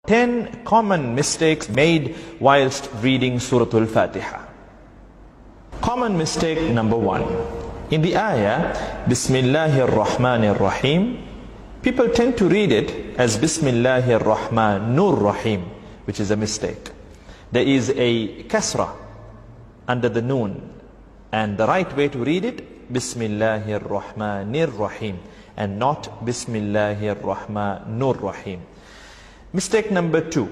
10 common mistakes made whilst reading Surah Al-Fatiha. Common mistake number 1. In the ayah, Bismillahir Rahmanir Rahim, people tend to read it as Bismillahir Rahmanur Rahim, which is a mistake. There is a kasra under the noon, and the right way to read it, Bismillahir Rahmanir Rahim, and not Bismillahir Rahmanur Rahim. Mistake number 2,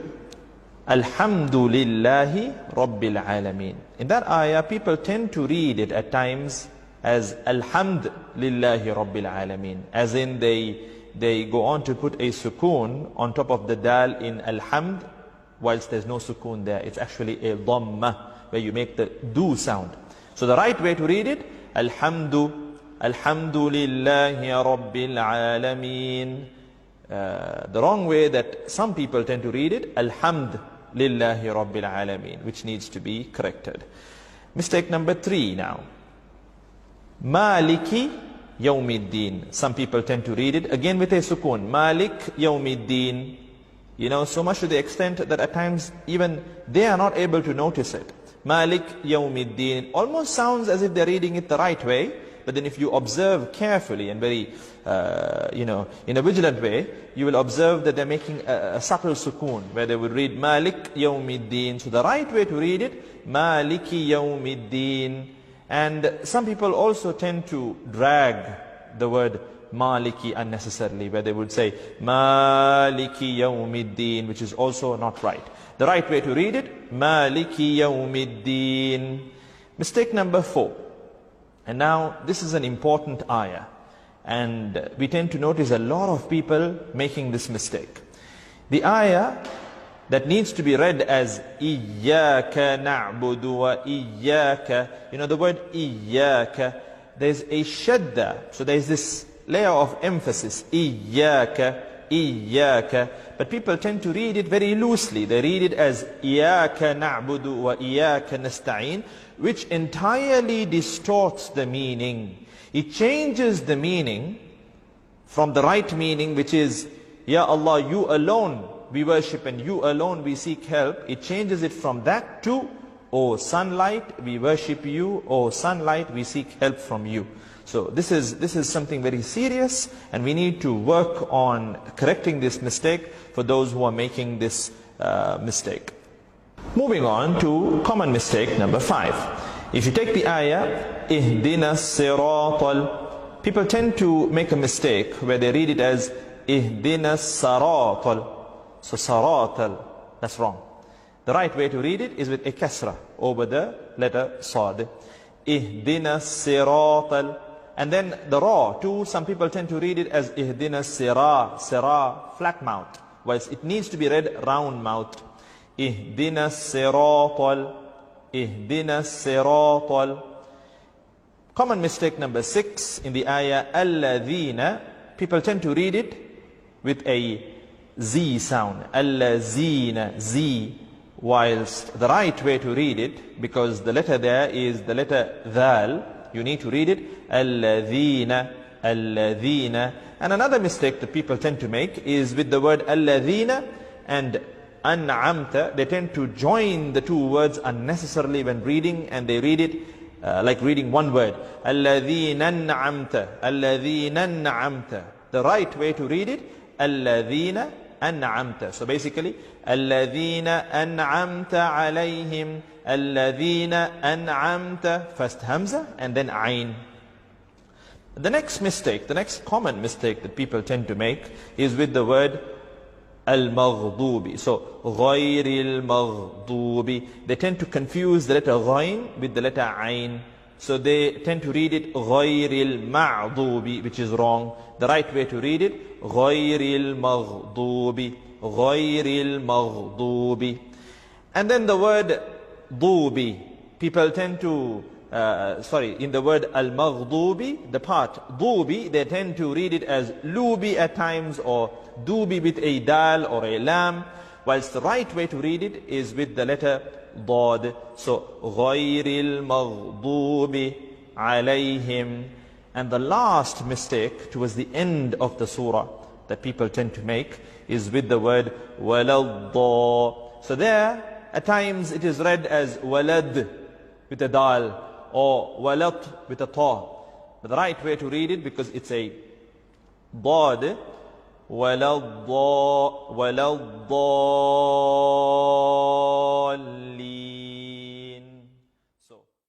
Alhamdulillahi Rabbil Alameen. In that ayah, people tend to read it at times as Alhamdulillahi Rabbil Alameen, as in they go on to put a sukoon on top of the dal in Alhamd, whilst there's no sukoon there. It's actually a dhamma, where you make the do sound. So the right way to read it, Alhamdulillahi Rabbil Alameen. The wrong way that some people tend to read it, Alhamdulillahi Rabbil Alameen, which needs to be corrected. Mistake number 3 now. Maliki Yawmiddin. Some people tend to read it again with a sukoon. Malik Yawmiddin. You know, so much to the extent that at times even they are not able to notice it. Malik Yawmiddin almost sounds as if they're reading it the right way, but then if you observe carefully and very, in a vigilant way, you will observe that they're making a subtle sukoon, where they would read Malik Yawmiddin. So the right way to read it, Maliki Yawmiddin. And some people also tend to drag the word Maliki unnecessarily, where they would say Maliki Yawmiddin, which is also not right. The right way to read it, Maliki Yawmiddin. Mistake number 4. And now this is an important ayah, and we tend to notice a lot of people making this mistake. The ayah that needs to be read as Iyyaka na'budu wa iyyaka, the word Iyyaka, there's a shadda, so there's this layer of emphasis, Iyyaka, Iyyaka, but people tend to read it very loosely. They read it as Iyyaka na'budu wa iyyaka nasta'in, which entirely distorts the meaning. It changes the meaning from the right meaning, which is, Ya Allah, you alone we worship and you alone we seek help. It changes it from that to, O sunlight, we worship you, O sunlight, we seek help from you. So this is something very serious, and we need to work on correcting this mistake for those who are making this mistake. Moving on to common mistake number 5. If you take the ayah, Ihdina siratal, people tend to make a mistake where they read it as Ihdina saratal. So saratal, that's wrong. The right way to read it is with a kasra over the letter sad. Ihdina siratal. And then the ra too, some people tend to read it as Ihdina sira, flat mouth, whilst it needs to be read round mouth. Ihdina siratal, Ihdina siratal. Common mistake number 6 in the ayah, Alladhina, people tend to read it with a Z sound, Allazina, Z, whilst the right way to read it, because the letter there is the letter Dhal, you need to read it Alladhina, Alladhina. And another mistake that people tend to make is with the word Alladhina and An'amta. They tend to join the two words unnecessarily when reading, and they read it like reading one word, Alladhina An'amta, Alladhina An'amta. The right way to read it, Alladhina An'amta. So basically, Alladhina An'amta alayhim, Alladhina An'amta, first Hamza and then Ain. The next mistake, the next common mistake that people tend to make is with the word Al-Maghdubi. So, Ghayril Maghdubi. They tend to confuse the letter Ghayn with the letter Ain. So they tend to read it Ghayril Ma'dubi, which is wrong. The right way to read it, Ghayril Maghdubi, Ghayril Maghdubi. And then the word Dubi, people tend to, in the word Al-Maghdubi, the part Dubi, they tend to read it as Lubi at times, or Dubi with a dal or a lam, whilst the right way to read it is with the letter Dad. So, Ghayril Maghdubi alayhim. And the last mistake towards the end of the surah, that people tend to make is with the word waladda. So there, at times it is read as walad with a dal or walat with a ta. But the right way to read it, because it's a dad, waladda, waladda.